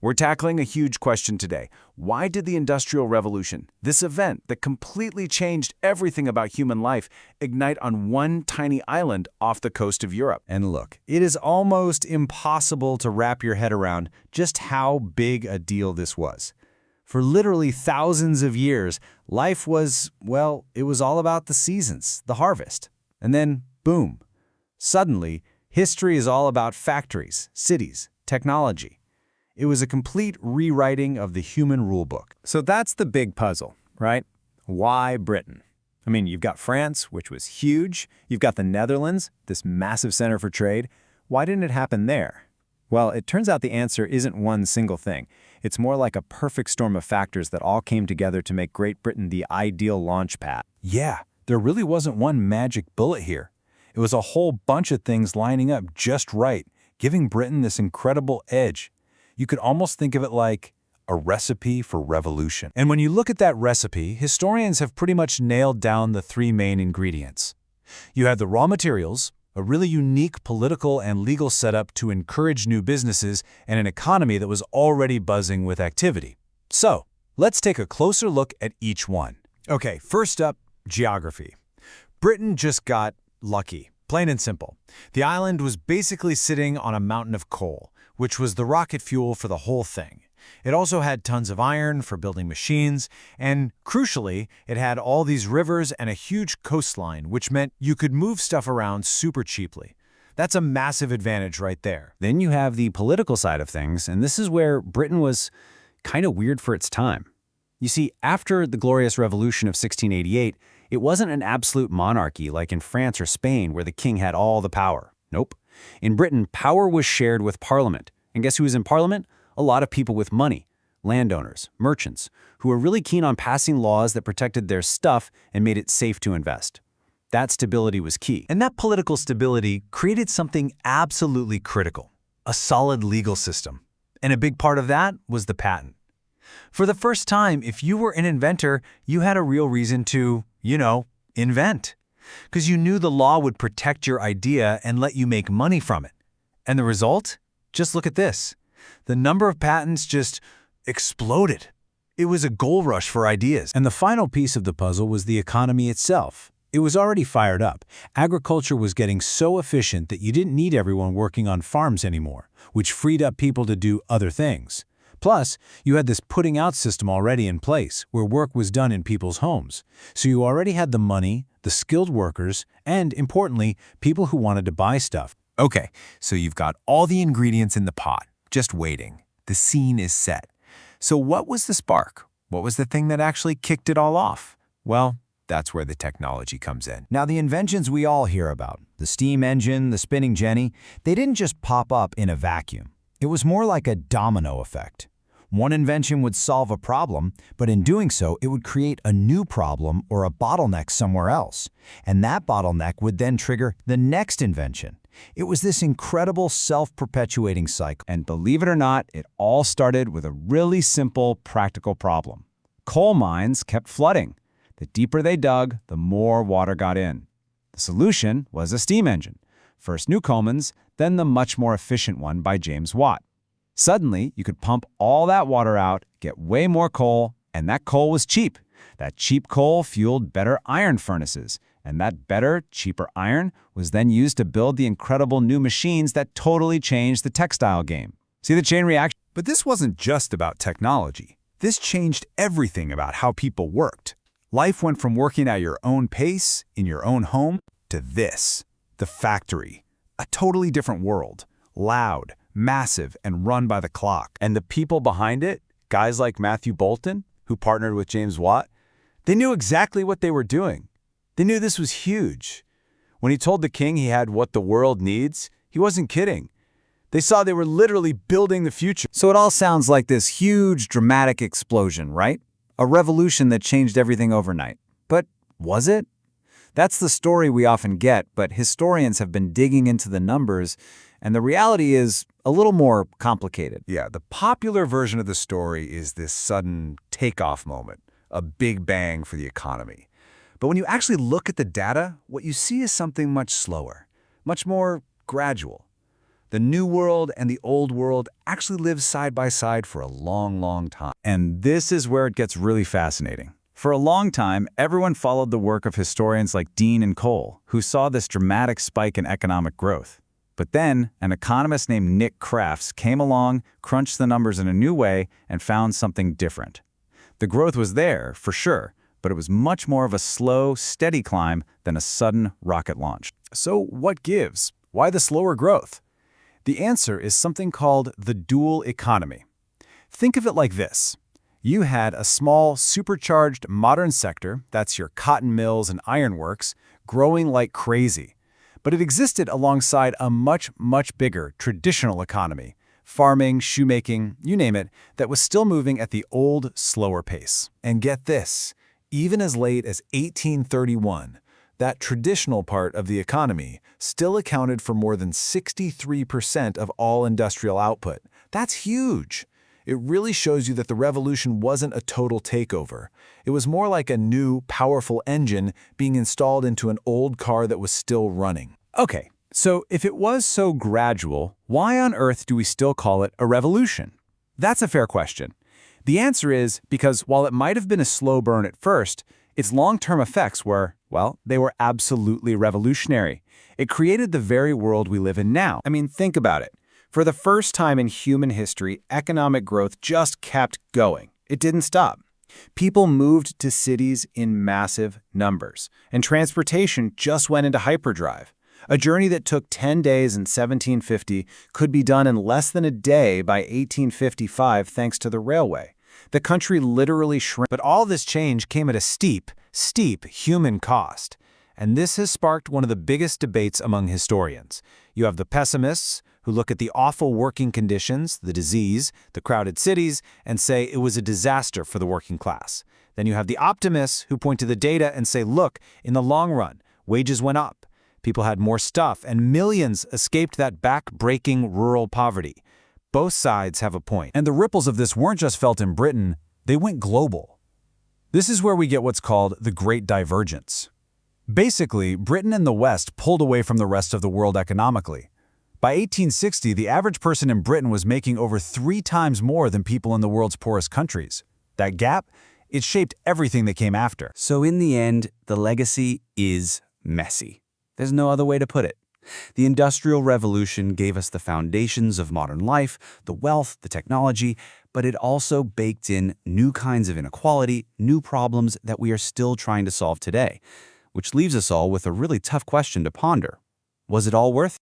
We're tackling a huge question today. Why did the Industrial Revolution, this event that completely changed everything about human life, ignite on one tiny island off the coast of Europe? And look, it is almost impossible to wrap your head around just how big a deal this was. For literally thousands of years, life was, well, it was all about the seasons, the harvest. And then, boom. Suddenly, history is all about factories, cities, technology. It was a complete rewriting of the human rulebook. So that's the big puzzle, right? Why Britain? I mean, you've got France, which was huge. You've got the Netherlands, this massive center for trade. Why didn't it happen there? Well, it turns out the answer isn't one single thing. It's more like a perfect storm of factors that all came together to make Great Britain the ideal launch pad. Yeah, there really wasn't one magic bullet here. It was a whole bunch of things lining up just right, giving Britain this incredible edge. You could almost think of it like a recipe for revolution. And when you look at that recipe, historians have pretty much nailed down the three main ingredients. You had the raw materials, a really unique political and legal setup to encourage new businesses and an economy that was already buzzing with activity. So, let's take a closer look at each one. Okay, first up, geography. Britain just got lucky, plain and simple. The island was basically sitting on a mountain of coal, which was the rocket fuel for the whole thing. It also had tons of iron for building machines, and crucially, it had all these rivers and a huge coastline, which meant you could move stuff around super cheaply. That's a massive advantage right there. Then you have the political side of things, and this is where Britain was kind of weird for its time. You see, after the Glorious Revolution of 1688, it wasn't an absolute monarchy like in France or Spain where the king had all the power. Nope. In Britain, power was shared with Parliament. And guess who was in Parliament? A lot of people with money, landowners, merchants, who were really keen on passing laws that protected their stuff and made it safe to invest. That stability was key. And that political stability created something absolutely critical, a solid legal system. And a big part of that was the patent. For the first time, if you were an inventor, you had a real reason to, invent. Because you knew the law would protect your idea and let you make money from it. And the result? Just look at this. The number of patents just exploded. It was a gold rush for ideas. And the final piece of the puzzle was the economy itself. It was already fired up. Agriculture was getting so efficient that you didn't need everyone working on farms anymore, which freed up people to do other things. Plus, you had this putting out system already in place, where work was done in people's homes. So you already had the money, the skilled workers, and, importantly, people who wanted to buy stuff. Okay, so you've got all the ingredients in the pot, just waiting. The scene is set. So what was the spark? What was the thing that actually kicked it all off? Well, that's where the technology comes in. Now, the inventions we all hear about, the steam engine, the spinning jenny, they didn't just pop up in a vacuum. It was more like a domino effect. One invention would solve a problem, but in doing so, it would create a new problem or a bottleneck somewhere else. And that bottleneck would then trigger the next invention. It was this incredible self-perpetuating cycle. And believe it or not, it all started with a really simple, practical problem. Coal mines kept flooding. The deeper they dug, the more water got in. The solution was a steam engine. First new Coleman's, then the much more efficient one by James Watt. Suddenly, you could pump all that water out, get way more coal, and that coal was cheap. That cheap coal fueled better iron furnaces, and that better, cheaper iron was then used to build the incredible new machines that totally changed the textile game. See the chain reaction? But this wasn't just about technology. This changed everything about how people worked. Life went from working at your own pace, in your own home, to this, the factory. A totally different world. Loud, massive, and run by the clock. And the people behind it, guys like Matthew Boulton, who partnered with James Watt, they knew exactly what they were doing. They knew this was huge. When he told the king he had what the world needs, he wasn't kidding. They saw they were literally building the future. So it all sounds like this huge, dramatic explosion, right? A revolution that changed everything overnight. But was it? That's the story we often get, but historians have been digging into the numbers, and the reality is a little more complicated. Yeah, the popular version of the story is this sudden takeoff moment, a big bang for the economy. But when you actually look at the data, what you see is something much slower, much more gradual. The New World and the Old World actually lived side by side for a long, long time. And this is where it gets really fascinating. For a long time, everyone followed the work of historians like Dean and Cole, who saw this dramatic spike in economic growth. But then, an economist named Nick Crafts came along, crunched the numbers in a new way, and found something different. The growth was there, for sure, but it was much more of a slow, steady climb than a sudden rocket launch. So what gives? Why the slower growth? The answer is something called the dual economy. Think of it like this. You had a small, supercharged modern sector, that's your cotton mills and ironworks, growing like crazy. But it existed alongside a much, much bigger traditional economy, farming, shoemaking, you name it, that was still moving at the old, slower pace. And get this, even as late as 1831, that traditional part of the economy still accounted for more than 63% of all industrial output. That's huge. It really shows you that the revolution wasn't a total takeover. It was more like a new, powerful engine being installed into an old car that was still running. Okay, so if it was so gradual, why on earth do we still call it a revolution? That's a fair question. The answer is because while it might have been a slow burn at first, its long-term effects were, well, they were absolutely revolutionary. It created the very world we live in now. I mean, think about it. For the first time in human history, economic growth just kept going. It didn't stop. People moved to cities in massive numbers, and transportation just went into hyperdrive. A journey that took 10 days in 1750 could be done in less than a day by 1855 thanks to the railway. The country literally shrank. But all this change came at a steep human cost. And this has sparked one of the biggest debates among historians. You have the pessimists, who look at the awful working conditions, the disease, the crowded cities, and say it was a disaster for the working class. Then you have the optimists, who point to the data and say, look, in the long run, wages went up. People had more stuff, and millions escaped that back-breaking rural poverty. Both sides have a point. And the ripples of this weren't just felt in Britain, they went global. This is where we get what's called the Great Divergence. Basically, Britain and the West pulled away from the rest of the world economically. By 1860, the average person in Britain was making over 3 times more than people in the world's poorest countries. That gap, it shaped everything that came after. So in the end, the legacy is messy. There's no other way to put it. The Industrial Revolution gave us the foundations of modern life, the wealth, the technology, but it also baked in new kinds of inequality, new problems that we are still trying to solve today, which leaves us all with a really tough question to ponder. Was it all worth it?